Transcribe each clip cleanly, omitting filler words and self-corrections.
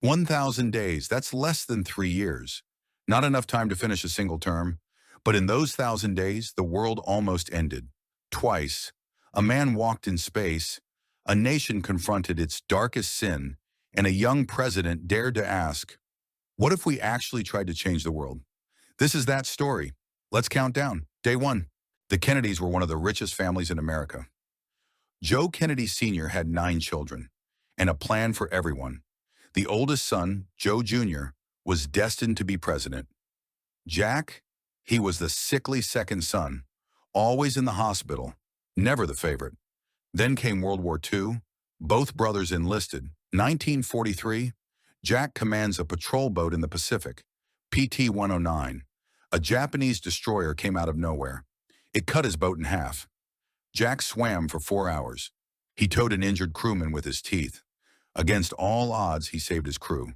1,000 days, that's less than 3 years. Not enough time to finish a single term, but in those 1,000 days, the world almost ended. Twice, a man walked in space, a nation confronted its darkest sin, and a young president dared to ask, what if we actually tried to change the world? This is that story. Let's count down. Day 1. The Kennedys were one of the richest families in America. Joe Kennedy Sr. had 9 children, and a plan for everyone. The oldest son, Joe Jr., was destined to be president. Jack, he was the sickly second son, always in the hospital, never the favorite. Then came World War II. Both brothers enlisted. 1943, Jack commands a patrol boat in the Pacific, PT-109. A Japanese destroyer came out of nowhere. It cut his boat in half. Jack swam for 4 hours. He towed an injured crewman with his teeth. Against all odds, he saved his crew.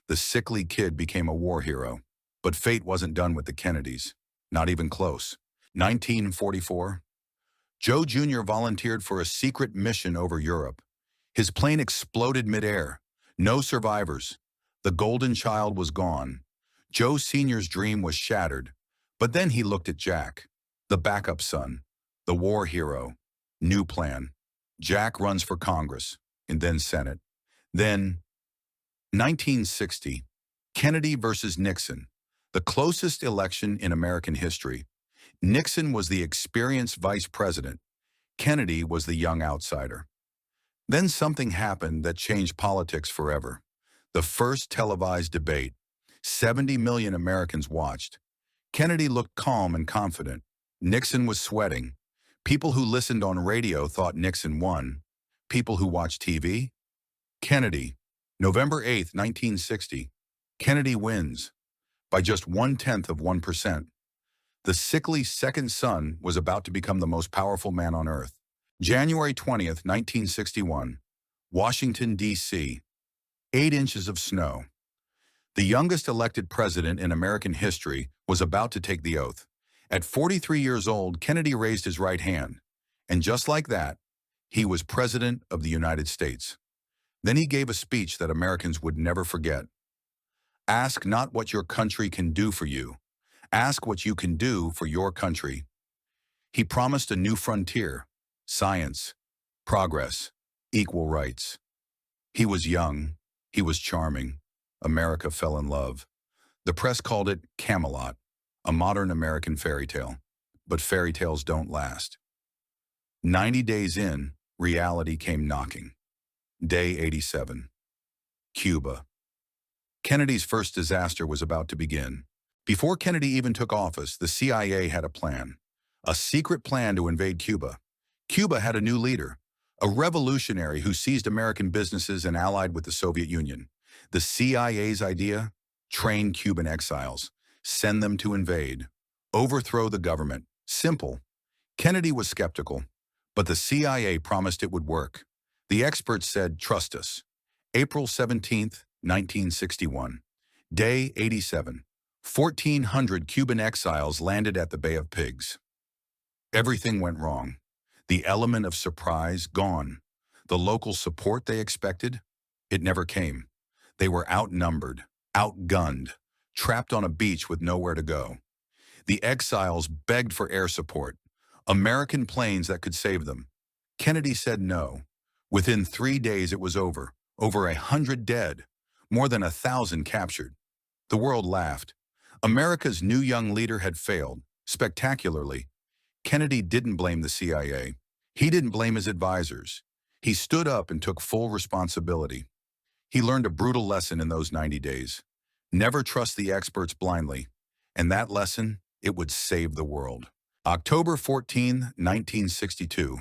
The sickly kid became a war hero. But fate wasn't done with the Kennedys. Not even close. 1944, Joe Jr. volunteered for a secret mission over Europe. His plane exploded midair. No survivors. The golden child was gone. Joe Sr.'s dream was shattered. But then he looked at Jack, the backup son, the war hero. New plan. Jack runs for Congress, and then Senate. Then, 1960, Kennedy versus Nixon, the closest election in American history. Nixon was the experienced vice president. Kennedy was the young outsider. Then something happened that changed politics forever. The first televised debate. 70 million Americans watched. Kennedy looked calm and confident. Nixon was sweating. People who listened on radio thought Nixon won. People who watched TV? Kennedy. November 8, 1960. Kennedy wins by just 0.1%. The sickly second son was about to become the most powerful man on earth. January 20th, 1961. Washington, D.C. 8 inches of snow. The youngest elected president in American history was about to take the oath. At 43 years old, Kennedy raised his right hand. And just like that, he was President of the United States. Then he gave a speech that Americans would never forget. Ask not what your country can do for you. Ask what you can do for your country. He promised a new frontier, science, progress, equal rights. He was young. He was charming. America fell in love. The press called it Camelot, a modern American fairy tale. But fairy tales don't last. 90 days in, reality came knocking. Day 87. Cuba. Kennedy's first disaster was about to begin. Before Kennedy even took office, the CIA had a plan. A secret plan to invade Cuba. Cuba had a new leader, a revolutionary who seized American businesses and allied with the Soviet Union. The CIA's idea? Train Cuban exiles. Send them to invade. Overthrow the government. Simple. Kennedy was skeptical, but the CIA promised it would work. The experts said, trust us. April 17th, 1961. Day 87. 1,400 Cuban exiles landed at the Bay of Pigs. Everything went wrong. The element of surprise, gone. The local support they expected, it never came. They were outnumbered, outgunned, trapped on a beach with nowhere to go. The exiles begged for air support, American planes that could save them. Kennedy said no. Within 3 days it was over 100 dead, more than 1,000 captured. The world laughed. America's new young leader had failed, spectacularly. Kennedy didn't blame the CIA. He didn't blame his advisors. He stood up and took full responsibility. He learned a brutal lesson in those 90 days. Never trust the experts blindly. And that lesson, it would save the world. October 14, 1962.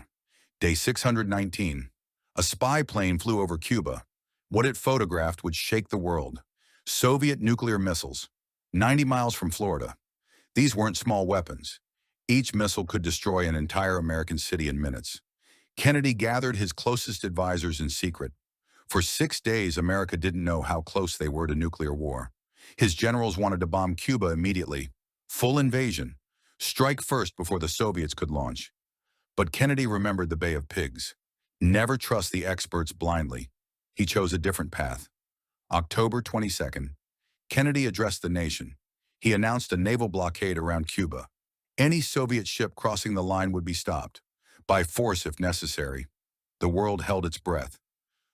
Day 619. A spy plane flew over Cuba. What it photographed would shake the world. Soviet nuclear missiles, 90 miles from Florida. These weren't small weapons. Each missile could destroy an entire American city in minutes. Kennedy gathered his closest advisors in secret. For 6 days, America didn't know how close they were to nuclear war. His generals wanted to bomb Cuba immediately. Full invasion. Strike first before the Soviets could launch. But Kennedy remembered the Bay of Pigs. Never trust the experts blindly. He chose a different path. October 22nd, Kennedy addressed the nation. He announced a naval blockade around Cuba. Any Soviet ship crossing the line would be stopped, by force if necessary. The world held its breath.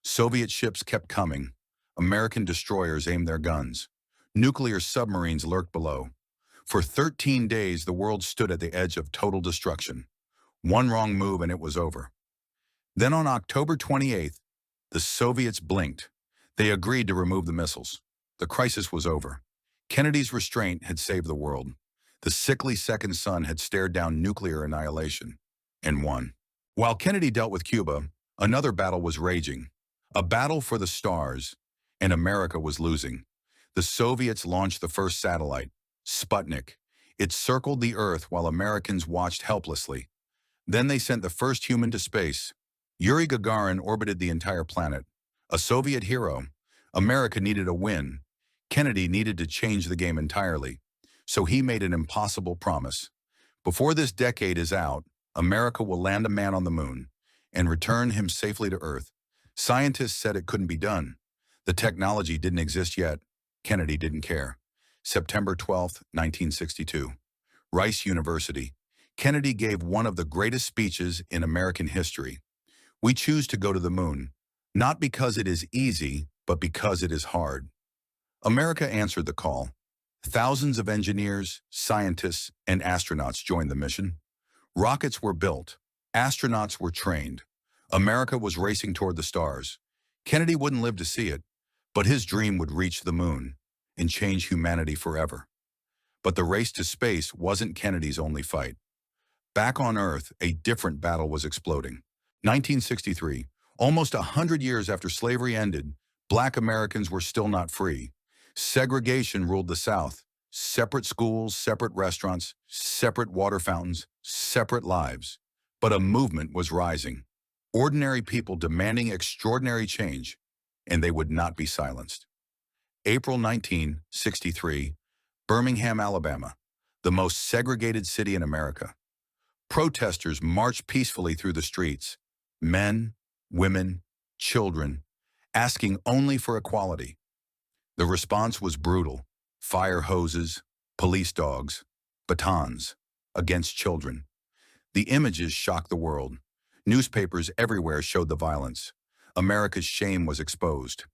Soviet ships kept coming. American destroyers aimed their guns. Nuclear submarines lurked below. For 13 days, the world stood at the edge of total destruction. One wrong move and it was over. Then on October 28th, the Soviets blinked. They agreed to remove the missiles. The crisis was over. Kennedy's restraint had saved the world. The sickly second son had stared down nuclear annihilation and won. While Kennedy dealt with Cuba, another battle was raging. A battle for the stars, and America was losing. The Soviets launched the first satellite, Sputnik. It circled the Earth while Americans watched helplessly. Then they sent the first human to space. Yuri Gagarin orbited the entire planet. A Soviet hero. America needed a win. Kennedy needed to change the game entirely. So he made an impossible promise. Before this decade is out, America will land a man on the moon and return him safely to Earth. Scientists said it couldn't be done. The technology didn't exist yet. Kennedy didn't care. September 12, 1962. Rice University. Kennedy gave one of the greatest speeches in American history. We choose to go to the moon, not because it is easy, but because it is hard. America answered the call. Thousands of engineers, scientists, and astronauts joined the mission. Rockets were built. Astronauts were trained. America was racing toward the stars. Kennedy wouldn't live to see it, but his dream would reach the moon and change humanity forever. But the race to space wasn't Kennedy's only fight. Back on Earth, a different battle was exploding. 1963, almost 100 years after slavery ended, Black Americans were still not free. Segregation ruled the South. Separate schools, separate restaurants, separate water fountains, separate lives. But a movement was rising. Ordinary people demanding extraordinary change, and they would not be silenced. April 1963, Birmingham, Alabama, the most segregated city in America. Protesters marched peacefully through the streets, men, women, children, asking only for equality. The response was brutal. Fire hoses, police dogs, batons against children. The images shocked the world. Newspapers everywhere showed the violence. America's shame was exposed.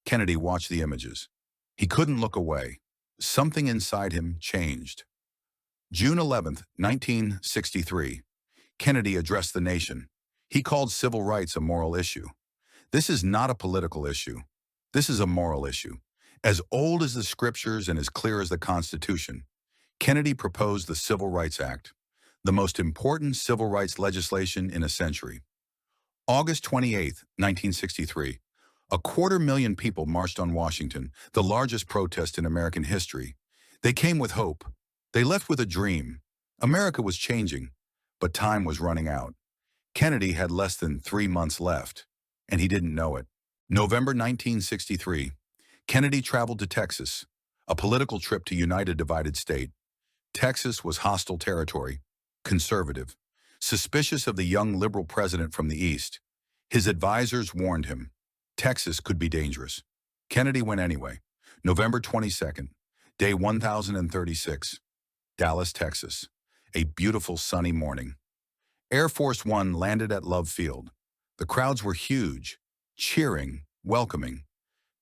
Kennedy watched the images. He couldn't look away. Something inside him changed. June 11, 1963, Kennedy addressed the nation. He called civil rights a moral issue. This is not a political issue. This is a moral issue. As old as the scriptures and as clear as the Constitution, Kennedy proposed the Civil Rights Act, the most important civil rights legislation in a century. August 28, 1963, 250,000 people marched on Washington, the largest protest in American history. They came with hope. They left with a dream. America was changing, but time was running out. Kennedy had less than 3 months left, and he didn't know it. November 1963, Kennedy traveled to Texas, a political trip to unite a divided state. Texas was hostile territory, conservative, suspicious of the young liberal president from the East. His advisors warned him, Texas could be dangerous. Kennedy went anyway. November 22nd, day 1036, Dallas, Texas, a beautiful sunny morning. Air Force One landed at Love Field. The crowds were huge, cheering, welcoming.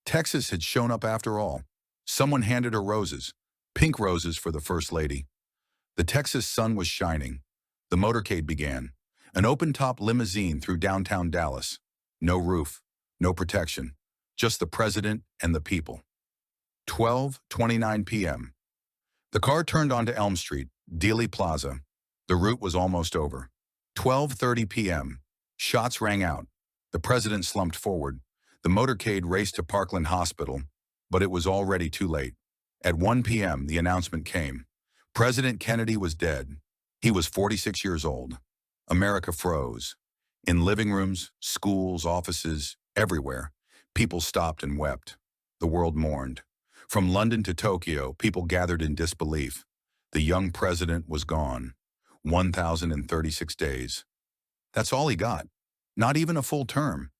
Texas had shown up after all. Someone handed her roses, pink roses for the First Lady. The Texas sun was shining. The motorcade began, an open-top limousine through downtown Dallas. No roof, no protection, just the president and the people. 12:29 p.m. The car turned onto Elm Street, Dealey Plaza. The route was almost over. 12:30 p.m. Shots rang out. The president slumped forward. The motorcade raced to Parkland Hospital, but it was already too late. At 1 p.m., the announcement came. President Kennedy was dead. He was 46 years old. America froze. In living rooms, schools, offices, everywhere, people stopped and wept. The world mourned. From London to Tokyo, people gathered in disbelief. The young president was gone. 1,036 days. That's all he got. Not even a full term.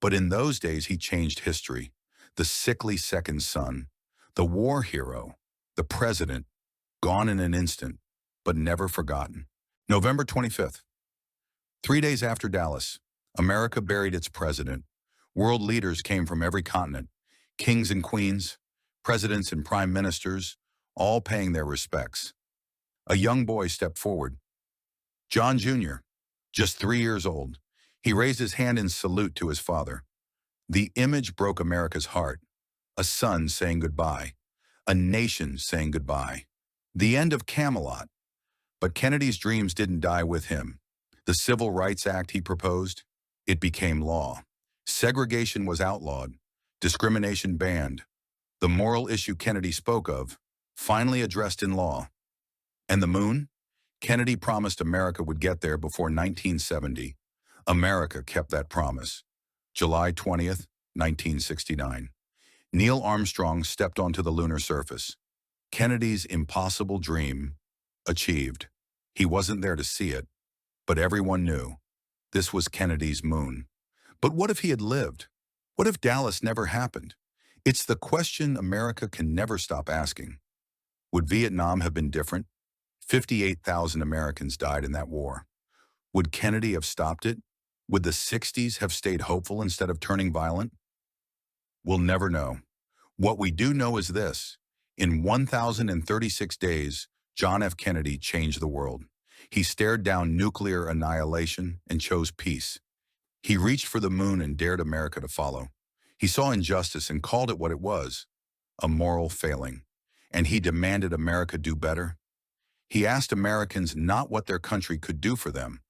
But in those days, he changed history. the sickly second son, the war hero, the president, gone in an instant, but never forgotten. November 25th. 3 days after Dallas, America buried its president. World leaders came from every continent, kings and queens, presidents and prime ministers, all paying their respects. A young boy stepped forward. John Jr., just 3 years old. He raised his hand in salute to his father. The image broke America's heart. A son saying goodbye. A nation saying goodbye. The end of Camelot. But Kennedy's dreams didn't die with him. The Civil Rights Act he proposed, it became law. Segregation was outlawed. Discrimination banned. The moral issue Kennedy spoke of, finally addressed in law. And the moon? Kennedy promised America would get there before 1970. America kept that promise. July 20th, 1969. Neil Armstrong stepped onto the lunar surface. Kennedy's impossible dream achieved. He wasn't there to see it, but everyone knew. This was Kennedy's moon. But what if he had lived? What if Dallas never happened? It's the question America can never stop asking. Would Vietnam have been different? 58,000 Americans died in that war. Would Kennedy have stopped it? Would the 60s have stayed hopeful instead of turning violent? We'll never know. What we do know is this. In 1,036 days, John F. Kennedy changed the world. He stared down nuclear annihilation and chose peace. He reached for the moon and dared America to follow. He saw injustice and called it what it was, a moral failing. And he demanded America do better. He asked Americans not what their country could do for them,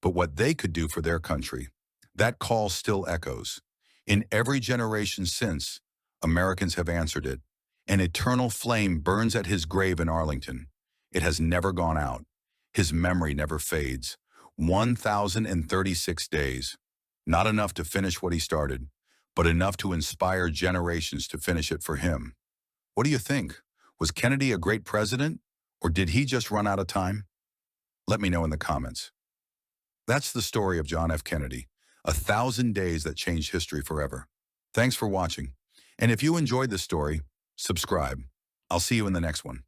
but what they could do for their country. That call still echoes. In every generation since, Americans have answered it. An eternal flame burns at his grave in Arlington. It has never gone out. His memory never fades. 1,036 days. Not enough to finish what he started, but enough to inspire generations to finish it for him. What do you think? Was Kennedy a great president, or did he just run out of time? Let me know in the comments. That's the story of John F. Kennedy, 1,000 days that changed history forever. Thanks for watching. And if you enjoyed this story, subscribe. I'll see you in the next one.